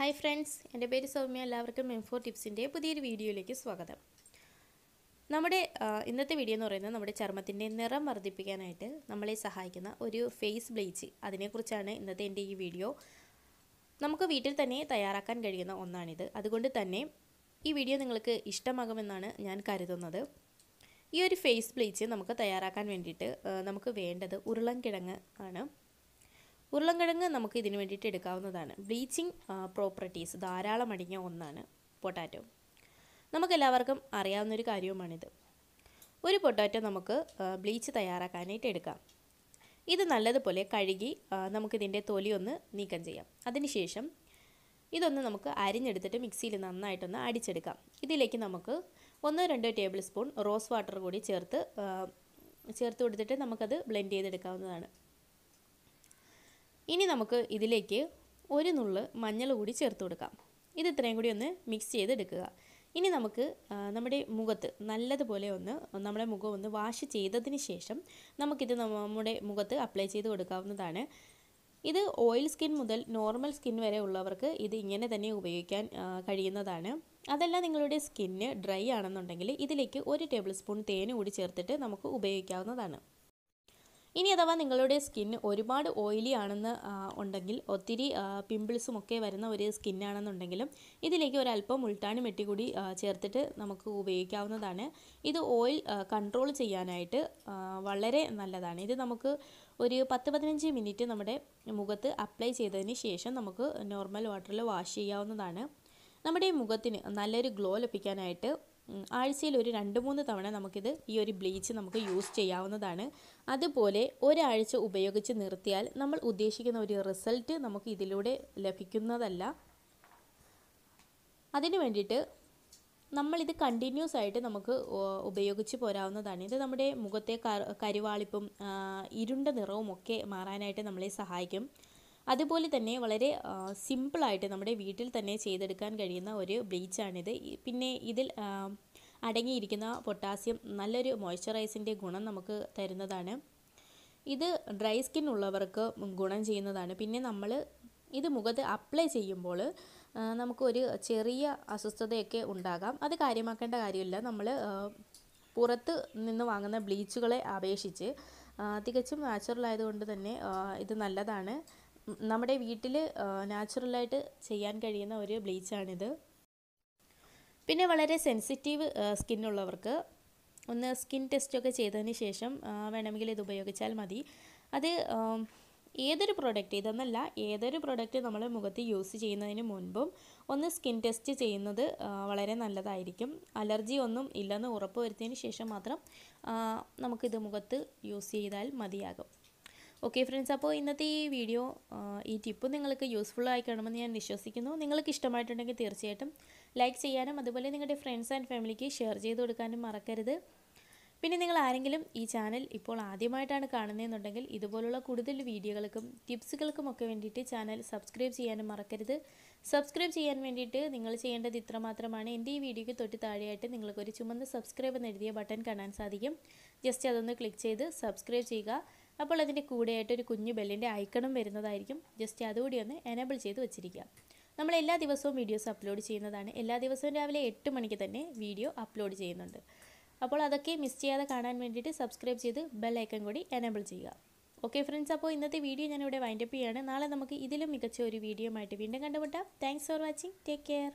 Hi friends, എൻ്റെ പേര് സൗമ്യ. എല്ലാവർക്കും M4Tipsന്റെ പുതിയൊരു വീഡിയോയിലേക്ക് സ്വാഗതം. നമ്മുടെ ഇന്നത്തെ വീഡിയോ എന്ന് പറയുന്നത് നമ്മുടെ ചർമ്മത്തിന്റെ നിറം വർദ്ധിപ്പിക്കാനായിട്ട് നമ്മളെ സഹായിക്കുന്ന ഒരു ഫേസ് ബ്ലീച്ച്. അതിനെക്കുറിച്ചാണ് ഇന്നത്തെ എൻ്റെ ഈ വീഡിയോ. നമുക്ക് വീട്ടിൽ തന്നെ തയ്യാറാക്കാൻ കഴിയുന്ന ഒന്നാണിത്. അതുകൊണ്ട് തന്നെ ഈ വീഡിയോ നിങ്ങൾക്ക് ഇഷ്ടമാകുമെന്നാണ് ഞാൻ കരുതുന്നത്. ഈ ഒരു ഫേസ് ബ്ലീച്ച് നമുക്ക് തയ്യാറാക്കാൻ വേണ്ടിയിട്ട് നമുക്ക് വേണ്ടത് ഉരുളൻകിഴങ്ങ് ആണ്. ഉരുളൻകിഴങ്ങ് നമുക്ക് ഇതിനു വേണ്ടിയിട്ട് എടുക്കാവുന്നതാണ്. ബ്ലീച്ചിങ് പ്രോപ്പർട്ടീസ് ധാരാളം അടങ്ങിയ ഒന്നാണ് പൊട്ടാറ്റോ. നമുക്കെല്ലാവർക്കും അറിയാവുന്നൊരു കാര്യവുമാണിത്. ഒരു പൊട്ടാറ്റോ നമുക്ക് ബ്ലീച്ച് തയ്യാറാക്കാനായിട്ട് എടുക്കാം. ഇത് നല്ലതുപോലെ കഴുകി നമുക്കിതിൻ്റെ തൊലി ഒന്ന് നീക്കം ചെയ്യാം. അതിനുശേഷം ഇതൊന്ന് നമുക്ക് അരിഞ്ഞെടുത്തിട്ട് മിക്സിയിൽ നന്നായിട്ടൊന്ന് അടിച്ചെടുക്കാം. ഇതിലേക്ക് നമുക്ക് 1-2 ടേബിൾ സ്പൂൺ റോസ് വാട്ടർ കൂടി ചേർത്ത് കൊടുത്തിട്ട് നമുക്കത് ബ്ലെൻഡ് ചെയ്തെടുക്കാവുന്നതാണ്. ഇനി നമുക്ക് ഇതിലേക്ക് ഒരു നുള്ള് മഞ്ഞൾ കൂടി ചേർത്ത് കൊടുക്കാം. ഇത് ഇത്രയും കൂടി ഒന്ന് മിക്സ് ചെയ്തെടുക്കുക. ഇനി നമുക്ക് നമ്മുടെ മുഖത്ത് നല്ലതുപോലെ നമ്മുടെ മുഖം ഒന്ന് വാഷ് ചെയ്തതിന് ശേഷം നമുക്കിത് നമ്മുടെ മുഖത്ത് അപ്ലൈ ചെയ്ത് കൊടുക്കാവുന്നതാണ്. ഇത് ഓയിൽ സ്കിൻ മുതൽ നോർമൽ സ്കിൻ വരെ ഉള്ളവർക്ക് ഇത് ഇങ്ങനെ തന്നെ ഉപയോഗിക്കാൻ കഴിയുന്നതാണ്. അതല്ല നിങ്ങളുടെ സ്കിന്ന് ഡ്രൈ ആണെന്നുണ്ടെങ്കിൽ ഇതിലേക്ക് 1 ടേബിൾ സ്പൂൺ തേൻ കൂടി ചേർത്തിട്ട് നമുക്ക് ഉപയോഗിക്കാവുന്നതാണ്. ഇനി അഥവാ നിങ്ങളുടെ സ്കിൻ ഒരുപാട് ഓയിലി ആണെന്ന് ഉണ്ടെങ്കിൽ, ഒത്തിരി പിമ്പിൾസും ഒക്കെ വരുന്ന ഒരു സ്കിന്നാണെന്നുണ്ടെങ്കിലും ഇതിലേക്ക് ഒരല്പം മുൾട്ടാണി മെട്ടി കൂടി ചേർത്തിട്ട് നമുക്ക് ഉപയോഗിക്കാവുന്നതാണ്. ഇത് ഓയിൽ കൺട്രോൾ ചെയ്യാനായിട്ട് വളരെ നല്ലതാണ്. ഇത് നമുക്ക് ഒരു 10-15 മിനിറ്റ് നമ്മുടെ മുഖത്ത് അപ്ലൈ ചെയ്തതിന് ശേഷം നമുക്ക് നോർമൽ വാട്ടറിൽ വാഷ് ചെയ്യാവുന്നതാണ്. നമ്മുടെ മുഖത്തിന് നല്ലൊരു ഗ്ലോ ലഭിക്കാനായിട്ട് ആഴ്ചയിൽ ഒരു 2-3 തവണ നമുക്കിത് ഈ ഒരു ബ്ലീച്ച് നമുക്ക് യൂസ് ചെയ്യാവുന്നതാണ്. അതുപോലെ ഒരാഴ്ച ഉപയോഗിച്ച് നിർത്തിയാൽ നമ്മൾ ഉദ്ദേശിക്കുന്ന ഒരു റിസൾട്ട് നമുക്ക് ഇതിലൂടെ ലഭിക്കുന്നതല്ല. അതിനു വേണ്ടിയിട്ട് നമ്മളിത് കണ്ടിന്യൂസ് ആയിട്ട് നമുക്ക് ഉപയോഗിച്ച് പോരാവുന്നതാണ്. ഇത് നമ്മുടെ മുഖത്തെ കരുവാളിപ്പും ഇരുണ്ട നിറവും ഒക്കെ മാറാനായിട്ട് നമ്മളെ സഹായിക്കും. അതുപോലെ തന്നെ വളരെ സിമ്പിളായിട്ട് നമ്മുടെ വീട്ടിൽ തന്നെ ചെയ്തെടുക്കാൻ കഴിയുന്ന ഒരു ബ്ലീച്ചാണിത്. പിന്നെ ഇതിൽ അടങ്ങിയിരിക്കുന്ന പൊട്ടാസ്യം നല്ലൊരു മോയ്സ്ചറൈസിൻ്റെ ഗുണം നമുക്ക് തരുന്നതാണ്. ഇത് ഡ്രൈ സ്കിൻ ഉള്ളവർക്ക് ഗുണം ചെയ്യുന്നതാണ്. പിന്നെ നമ്മൾ ഇത് മുഖത്ത് അപ്ലൈ ചെയ്യുമ്പോൾ നമുക്കൊരു ചെറിയ അസ്വസ്ഥതയൊക്കെ ഉണ്ടാകാം. അത് കാര്യമാക്കേണ്ട കാര്യമില്ല. നമ്മൾ പുറത്ത് നിന്ന് വാങ്ങുന്ന ബ്ലീച്ചുകളെ അപേക്ഷിച്ച് തികച്ചും നാച്ചുറൽ ആയതുകൊണ്ട് തന്നെ ഇത് നല്ലതാണ്. നമ്മുടെ വീട്ടിൽ നാച്ചുറലായിട്ട് ചെയ്യാൻ കഴിയുന്ന ഒരു ബ്ലീച്ചാണിത്. പിന്നെ വളരെ സെൻസിറ്റീവ് സ്കിന്നുള്ളവർക്ക് ഒന്ന് സ്കിൻ ടെസ്റ്റൊക്കെ ചെയ്തതിന് ശേഷം വേണമെങ്കിൽ ഇത് ഉപയോഗിച്ചാൽ മതി. അത് ഏതൊരു പ്രൊഡക്റ്റ് ഇതെന്നല്ല, ഏതൊരു പ്രൊഡക്റ്റ് നമ്മൾ മുഖത്ത് യൂസ് ചെയ്യുന്നതിന് മുൻപും ഒന്ന് സ്കിൻ ടെസ്റ്റ് ചെയ്യുന്നത് വളരെ നല്ലതായിരിക്കും. അലർജി ഒന്നും ഇല്ലെന്ന് ഉറപ്പ് വരുത്തിയതിന് ശേഷം മാത്രം നമുക്കിത് മുഖത്ത് യൂസ് ചെയ്താൽ മതിയാകും. ഓക്കെ ഫ്രണ്ട്സ്, അപ്പോൾ ഇന്നത്തെ ഈ വീഡിയോ ഈ ടിപ്പ് നിങ്ങൾക്ക് യൂസ്ഫുൾ ആയി കാണുമെന്ന് ഞാൻ വിശ്വസിക്കുന്നു. നിങ്ങൾക്ക് ഇഷ്ടമായിട്ടുണ്ടെങ്കിൽ തീർച്ചയായിട്ടും ലൈക്ക് ചെയ്യാനും അതുപോലെ നിങ്ങളുടെ ഫ്രണ്ട്സ് ആൻഡ് ഫാമിലിക്ക് ഷെയർ ചെയ്ത് കൊടുക്കാനും മറക്കരുത്. പിന്നെ നിങ്ങൾ ആരെങ്കിലും ഈ ചാനൽ ഇപ്പോൾ ആദ്യമായിട്ടാണ് കാണുന്നതെന്നുണ്ടെങ്കിൽ ഇതുപോലുള്ള കൂടുതൽ വീഡിയോകൾക്കും ടിപ്സുകൾക്കും ഒക്കെ വേണ്ടിയിട്ട് ചാനൽ സബ്സ്ക്രൈബ് ചെയ്യാനും മറക്കരുത്. സബ്സ്ക്രൈബ് ചെയ്യാൻ വേണ്ടിയിട്ട് നിങ്ങൾ ചെയ്യേണ്ടത് ഇത്ര മാത്രമാണ്. എൻ്റെ ഈ വീഡിയോയ്ക്ക് തൊട്ട് താഴെയായിട്ട് നിങ്ങൾക്കൊരു ചുമന്ന സബ്സ്ക്രൈബ് എന്ന് എഴുതിയ ബട്ടൺ കാണാൻ സാധിക്കും. ജസ്റ്റ് അതൊന്ന് ക്ലിക്ക് ചെയ്ത് സബ്സ്ക്രൈബ് ചെയ്യുക. അപ്പോൾ അതിൻ്റെ കൂടെയായിട്ട് ഒരു കുഞ്ഞു ബെല്ലിൻ്റെ ഐക്കണും വരുന്നതായിരിക്കും. ജസ്റ്റ് അതുകൂടി ഒന്ന് എനേബിൾ ചെയ്ത് വെച്ചിരിക്കുക. നമ്മൾ എല്ലാ ദിവസവും വീഡിയോസ് അപ്ലോഡ് ചെയ്യുന്നതാണ്. എല്ലാ ദിവസവും രാവിലെ 8 മണിക്ക് തന്നെ വീഡിയോ അപ്ലോഡ് ചെയ്യുന്നുണ്ട്. അപ്പോൾ അതൊക്കെ മിസ് ചെയ്യാതെ കാണാൻ വേണ്ടിയിട്ട് സബ്സ്ക്രൈബ് ചെയ്ത് ബെൽ ഐക്കൺ കൂടി എനേബിൾ ചെയ്യുക. ഓക്കെ ഫ്രണ്ട്സ്, അപ്പോൾ ഇന്നത്തെ വീഡിയോ ഞാനിവിടെ വൈൻഡപ്പ് ചെയ്യുകയാണ്. നാളെ നമുക്ക് ഇതിലും മികച്ച ഒരു വീഡിയോ ആയിട്ട് വീണ്ടും കണ്ടുമുട്ടാം. Thanks for watching. Take care.